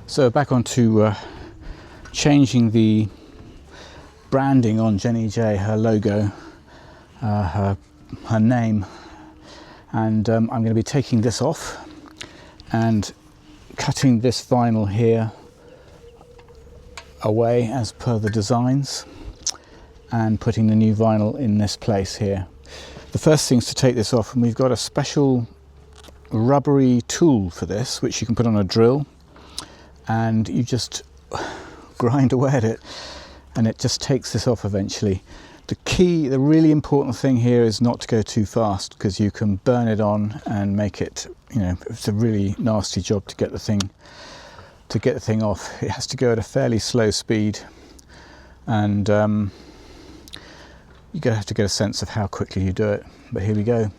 So back on to changing the branding on Jenny J, her logo, her name, and I'm going to be taking this off and cutting this vinyl here away as per the designs and putting the new vinyl in this place here. The first thing is to take this off, and we've got a special rubbery tool for this which you can put on a drill, and you just grind away at it and it just takes this off eventually. The really important thing here is not to go too fast, because you can burn it on and make it, it's a really nasty job to get the thing off. It has to go at a fairly slow speed, and you're going to have to get a sense of how quickly you do it. But here we go.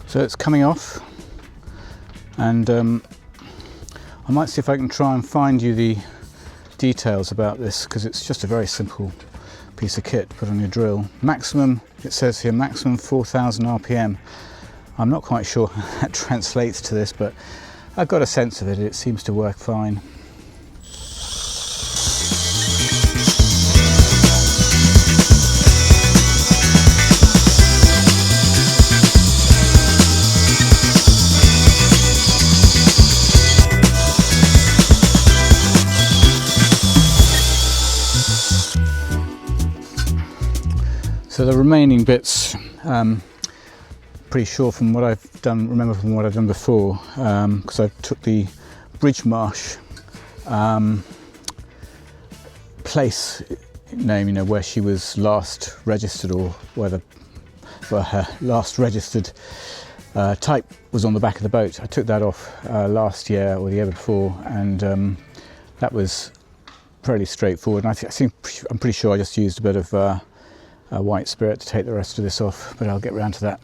So it's coming off, and I might see if I can try and find you the details about this, because it's just a very simple piece of kit to put on your drill. Maximum, it says here, maximum 4,000 RPM. I'm not quite sure how that translates to this, but I've got a sense of it. It seems to work fine. So the remaining bits, pretty sure from what I've done, remember from what I've done before, because I took the bridge marsh place name, where she was last registered, or where her last registered type was on the back of the boat. I took that off last year or the year before, and that was fairly straightforward. And I'm pretty sure I just used a bit of white spirit to take the rest of this off, but I'll get round to that.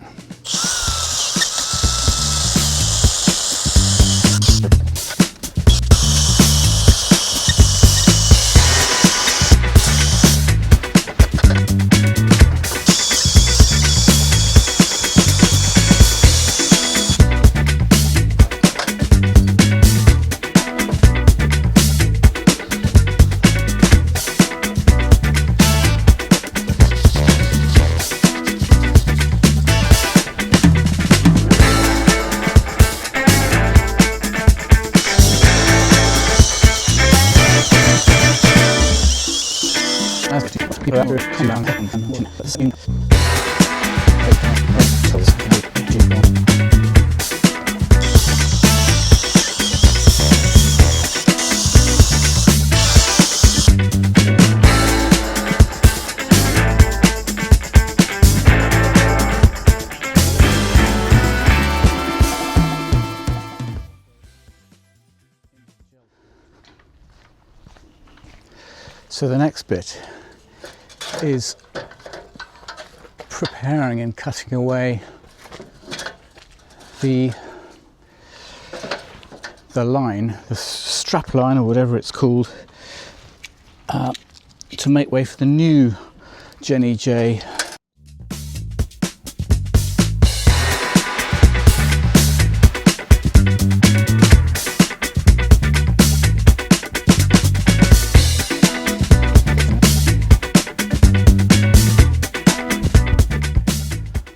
So the next bit is preparing and cutting away the line, the strap line or whatever it's called, to make way for the new Jenny J.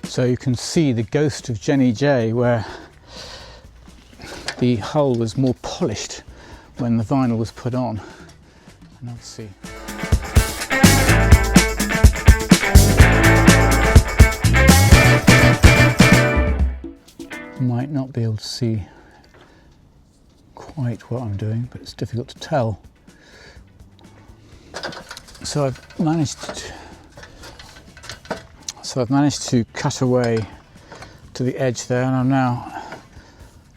So you can see the ghost of Jenny J, where the hull was more polished when the vinyl was put on. And let's see. You might not be able to see quite what I'm doing, but it's difficult to tell. So I've managed to cut away to the edge there, and I'm now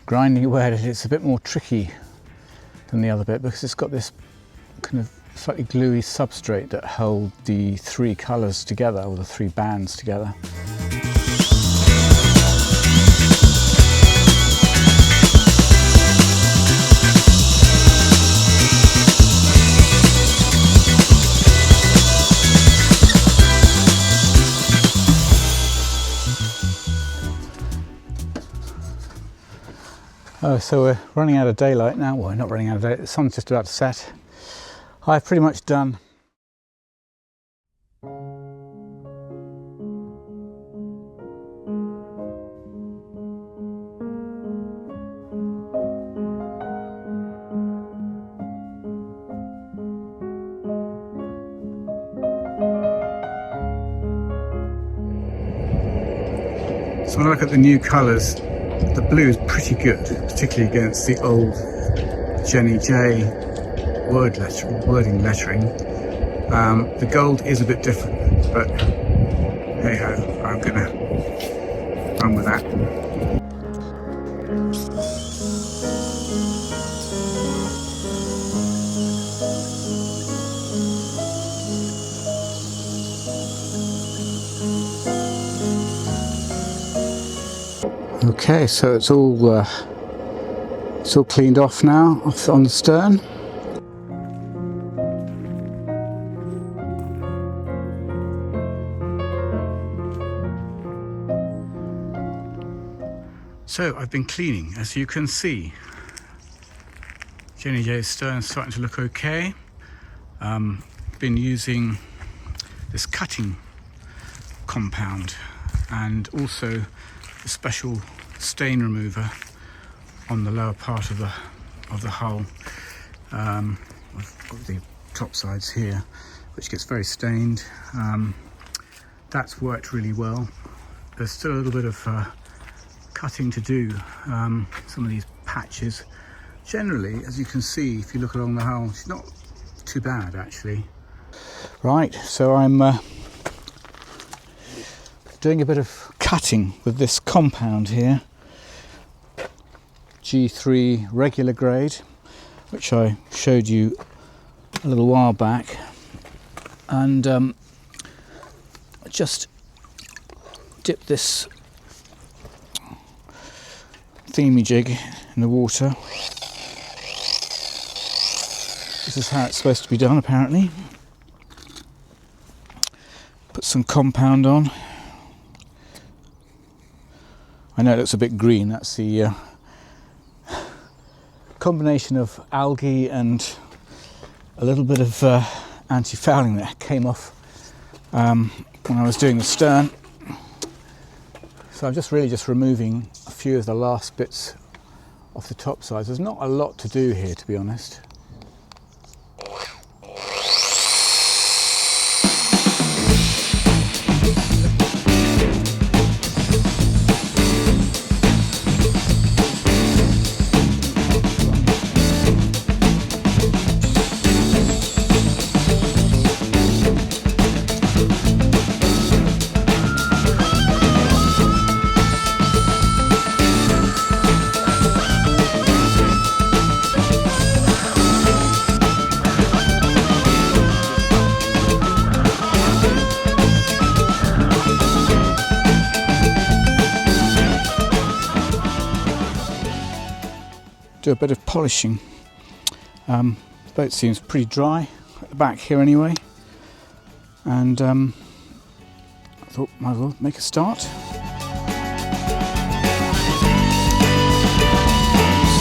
grinding away at it. It's a bit more tricky than the other bit because it's got this kind of slightly gluey substrate that hold the three colours together, or the three bands together. Oh, so we're running out of daylight now. Well, we're not running out of daylight, the sun's just about to set. I've pretty much done. So when I look at the new colours, the blue is pretty good, particularly against the old Jenny J wording lettering. The gold is a bit different, but hey ho, I'm gonna run with that. Okay, so it's all cleaned off now, on the stern. So I've been cleaning, as you can see. Jenny J's stern is starting to look okay. Been using this cutting compound and also a special stain remover on the lower part of the hull. I've got the top sides here, which gets very stained. That's worked really well. There's still a little bit of cutting to do. Some of these patches, generally, as you can see if you look along the hull, it's not too bad actually. Right, so I'm doing a bit of cutting with this compound here, G3 regular grade, which I showed you a little while back, and just dip this themey jig in the water. This is how it's supposed to be done, apparently. Put some compound on. I know it looks a bit green, that's the combination of algae and a little bit of anti-fouling that came off when I was doing the stern. So I'm just removing a few of the last bits off the top sides. There's not a lot to do here, to be honest. Do a bit of polishing. The boat seems pretty dry at the back here anyway, and I thought might as well make a start. See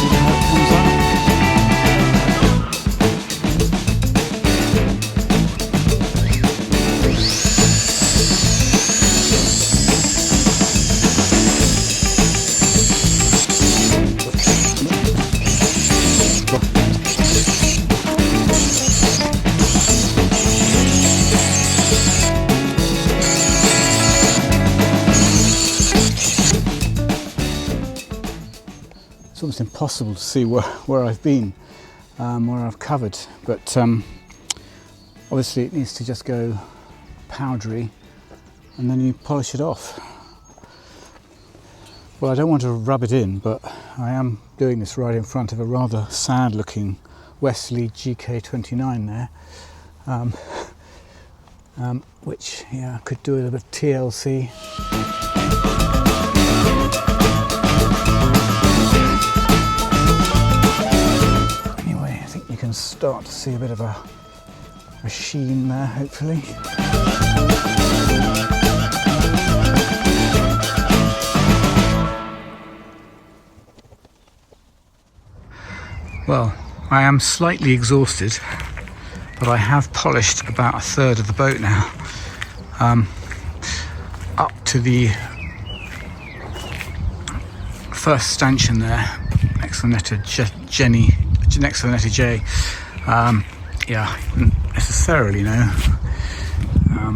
how it comes out. it's almost impossible to see where I've been, where I've covered, but obviously it needs to just go powdery and then you polish it off. Well, I don't want to rub it in, but I am doing this right in front of a rather sad looking Wesley GK29 there, which, yeah, I could do a little bit of TLC. Anyway, I think you can start to see a bit of a sheen there, hopefully. Well, I am slightly exhausted, but I have polished about a third of the boat now, up to the first stanchion there, next to the letter J. Yeah, not necessarily, no,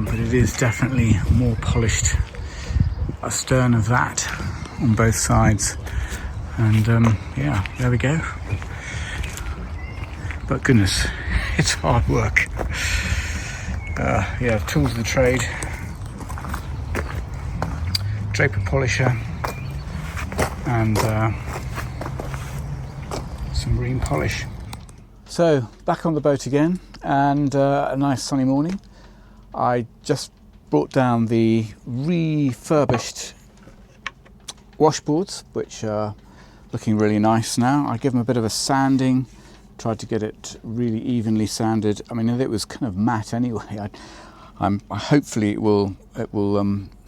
but it is definitely more polished astern of that on both sides, and yeah, there we go. But goodness, it's hard work. Yeah, tools of the trade, draper polisher, and some marine polish. So back on the boat again, and a nice sunny morning. I just brought down the refurbished washboards, which are looking really nice now. I give them a bit of a sanding. Tried to get it really evenly sanded. I mean, it was kind of matte anyway. Hopefully it will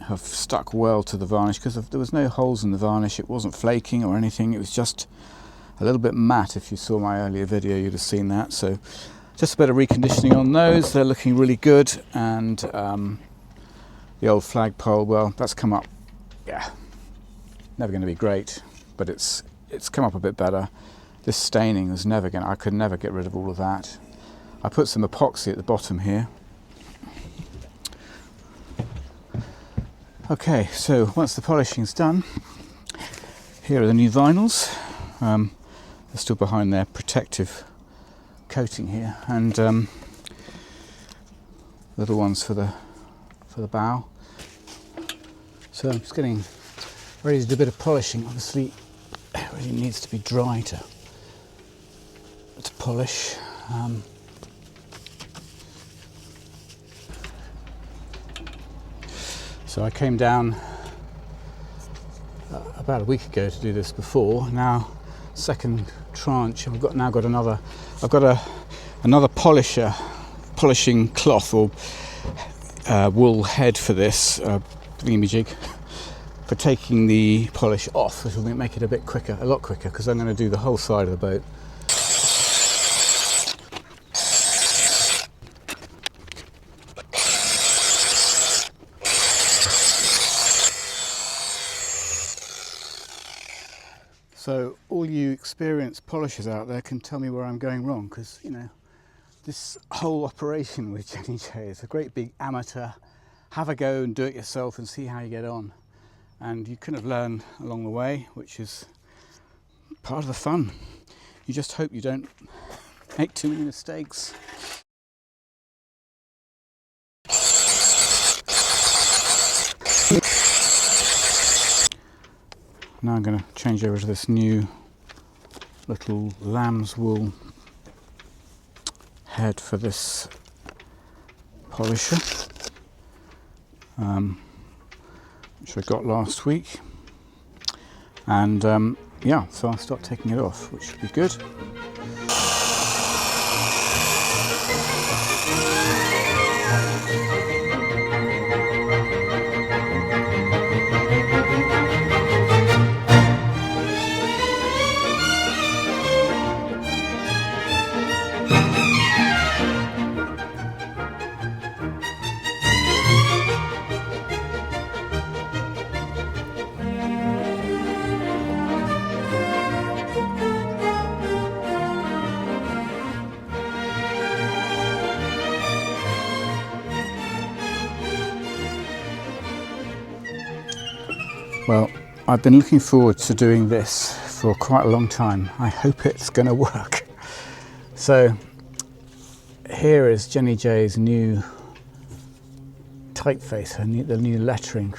have stuck well to the varnish, because there was no holes in the varnish. It wasn't flaking or anything. It was just a little bit matte. If you saw my earlier video, you'd have seen that. So just a bit of reconditioning on those. They're looking really good. And the old flagpole, well, that's come up. Yeah, never going to be great, but it's come up a bit better. This staining was I could never get rid of all of that. I put some epoxy at the bottom here. Okay, so once the polishing's done, here are the new vinyls. They're still behind their protective coating here, and little ones for the bow. So I'm just getting ready to do a bit of polishing. Obviously, it really needs to be dry to polish. So I came down about a week ago to do this before. Now, second tranche. I've got another polishing cloth or wool head for this thingamajig, for taking the polish off, which will make it a lot quicker, because I'm going to do the whole side of the boat. So all you experienced polishers out there can tell me where I'm going wrong, because, you know, this whole operation with Jenny J is a great big amateur, have a go and do it yourself and see how you get on. And you kind of learn along the way, which is part of the fun. You just hope you don't make too many mistakes. Now I'm going to change over to this new little lamb's wool head for this polisher, which I got last week, and yeah, so I'll start taking it off, which should be good. Well, I've been looking forward to doing this for quite a long time. I hope it's going to work. So here is Jenny J's new typeface, the new lettering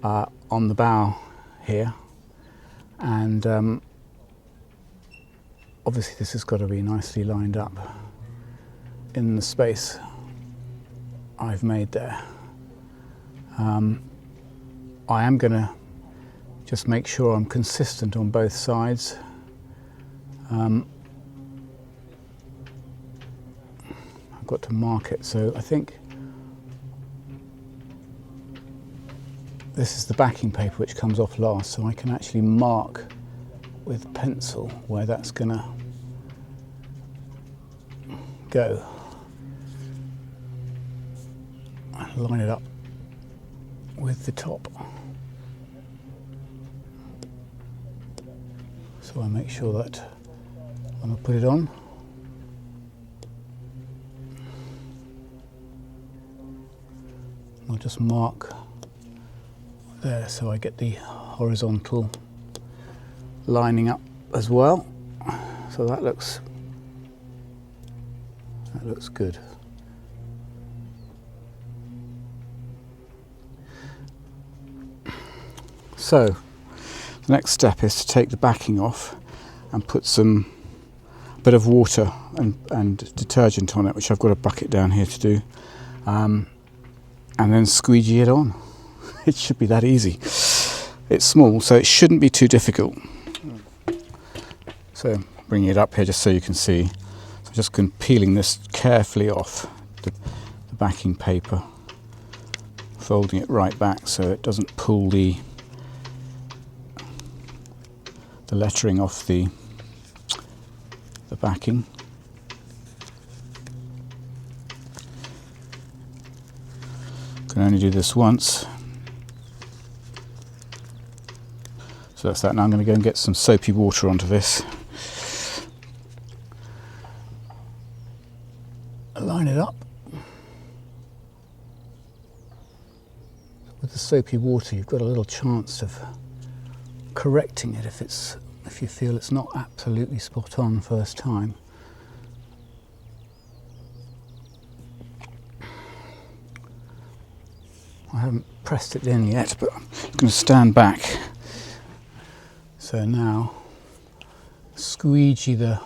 on the bow here, and obviously this has got to be nicely lined up in the space I've made there. I am going to just make sure I'm consistent on both sides. I've got to mark it, so I think this is the backing paper which comes off last, so I can actually mark with pencil where that's going to go and line it up with the top. So I make sure that when I put it on, I'll just mark there so I get the horizontal lining up as well. So that looks good. So the next step is to take the backing off and put some bit of water and detergent on it, which I've got a bucket down here to do, and then squeegee it on. It should be that easy. It's small, so it shouldn't be too difficult. So bringing it up here just so you can see. So I'm just peeling this carefully off the backing paper, folding it right back so it doesn't pull the lettering off the backing. Can only do this once. So that's that. Now I'm going to go and get some soapy water onto this. Line it up. With the soapy water, you've got a little chance of correcting it if you feel it's not absolutely spot on first time. I haven't pressed it in yet, but I'm going to stand back. So now squeegee the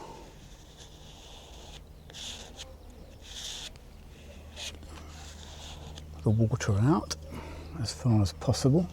water out as far as possible.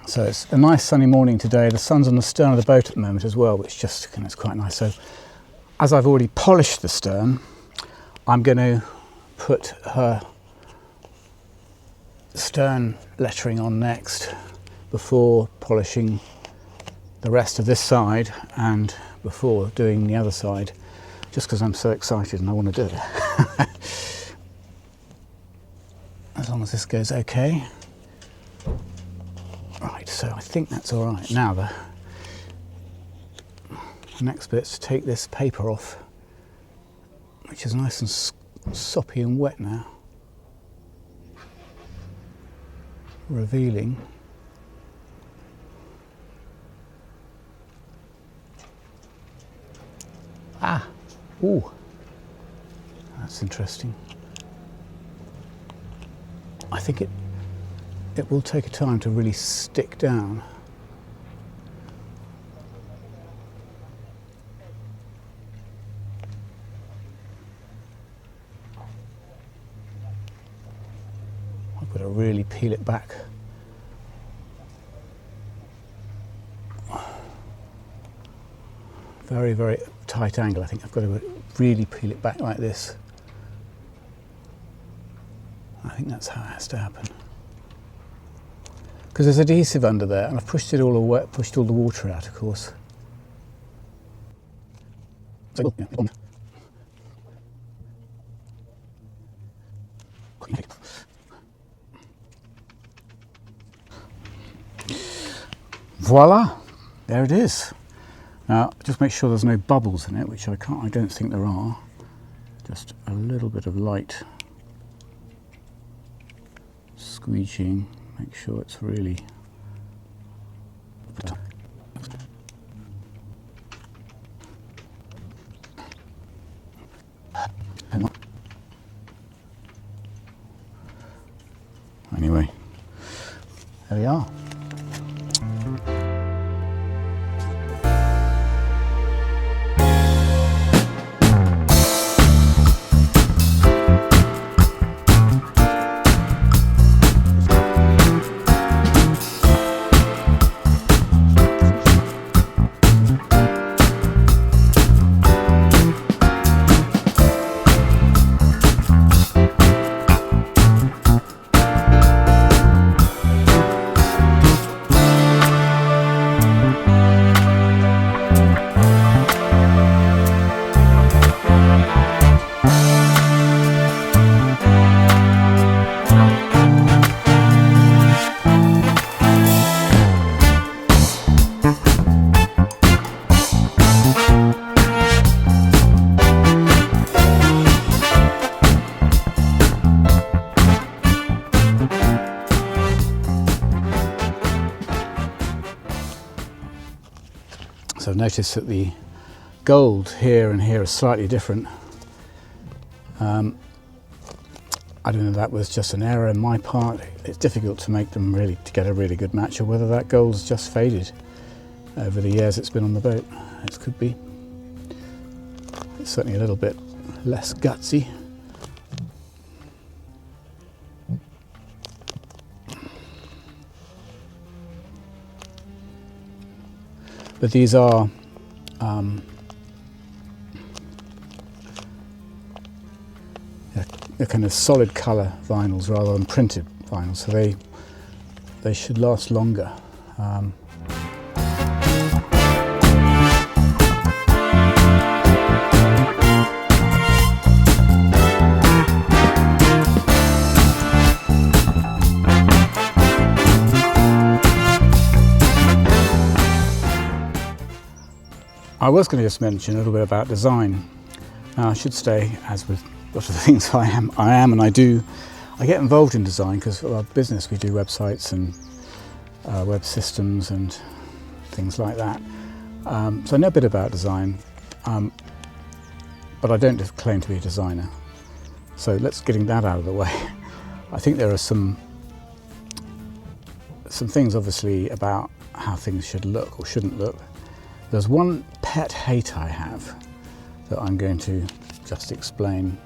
So it's a nice sunny morning today. The sun's on the stern of the boat at the moment as well, which just it's quite nice. So as I've already polished the stern, I'm going to put her stern lettering on next before polishing the rest of this side and before doing the other side, just because I'm so excited and I want to do it. As long as this goes okay. Right, so I think that's all right. Now the next bit's to take this paper off, which is nice and soppy and wet now, revealing ooh, that's interesting. I think it will take a time to really stick down. I've got to really peel it back. Very, very tight angle. I think I've got to really peel it back like this. I think that's how it has to happen. Because there's adhesive under there, and I've pushed it all away, pushed all the water out, of course. Voila, there it is. Now just make sure there's no bubbles in it, which I don't think there are. Just a little bit of light squeegeeing, make sure it's really anyway, there we are. So notice that the gold here and here are slightly different. I don't know if that was just an error on my part. It's difficult to make them really, to get a really good match, or whether that gold's just faded over the years it's been on the boat. It could be. It's certainly a little bit less gutsy. But these are they're kind of solid colour vinyls rather than printed vinyls, so they should last longer. I was going to just mention a little bit about design. Now I should say, as with lots of the things I am and I get involved in design because for our business we do websites and web systems and things like that. So I know a bit about design, but I don't claim to be a designer. So let's getting that out of the way. I think there are some things obviously about how things should look or shouldn't look. There's one pet hate I have that I'm going to just explain,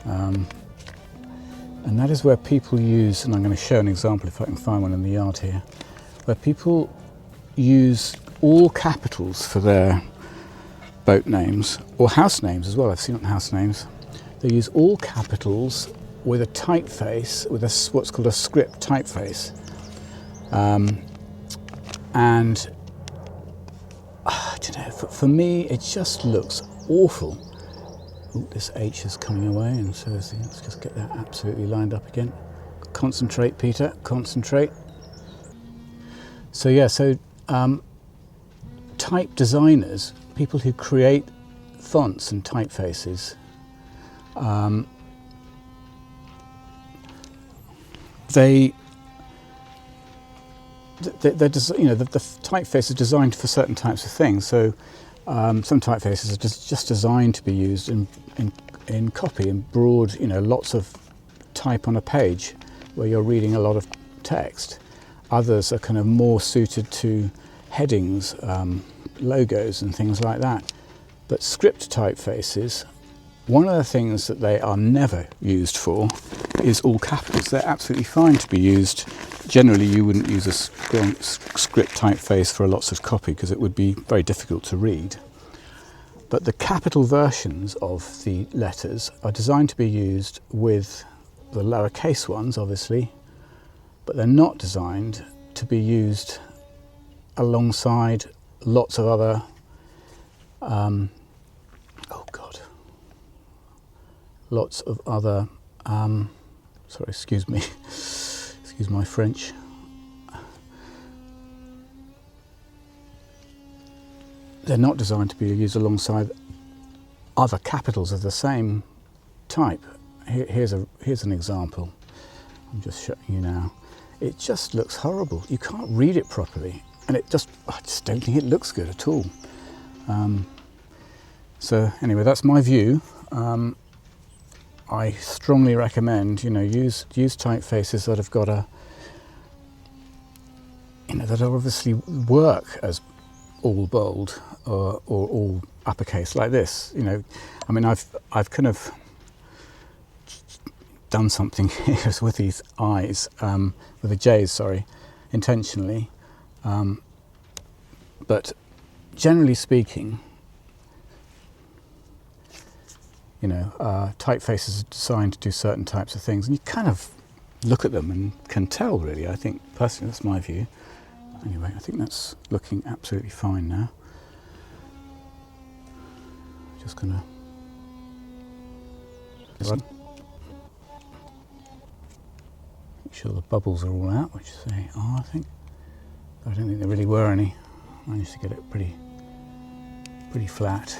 and that is where people use, and I'm going to show an example if I can find one in the yard here, where people use all capitals for their boat names, or house names as well. I've seen it on house names. They use all capitals with a typeface, with what's called a script typeface, and I don't know, for me it just looks awful. Ooh, this H is coming away, and so let's just get that absolutely lined up again. Concentrate, Peter, concentrate. So yeah, type designers, people who create fonts and typefaces, the typeface is designed for certain types of things. So some typefaces are just designed to be used in copy, in broad, lots of type on a page where you're reading a lot of text. Others are kind of more suited to headings, logos and things like that. But script typefaces, one of the things that they are never used for is all capitals. They're absolutely fine to be used. Generally, you wouldn't use a script typeface for lots of copy because it would be very difficult to read. But the capital versions of the letters are designed to be used with the lowercase ones, obviously, but they're not designed to be used alongside lots of other, lots of other, sorry, excuse me, excuse my French. they're not designed to be used alongside other capitals of the same type. Here's an example. I'm just showing you now. It just looks horrible. You can't read it properly, and I just don't think it looks good at all. So anyway, that's my view. I strongly recommend, use typefaces that have got that obviously work as all bold or all uppercase like this. I mean, I've kind of done something here with these I's, with the J's, sorry, intentionally. But generally speaking, typefaces are designed to do certain types of things, and you kind of look at them and can tell, really. I think, personally, that's my view. Anyway, I think that's looking absolutely fine now. Just gonna make sure the bubbles are all out, which they are, I think. But I don't think there really were any. I managed to get it pretty flat.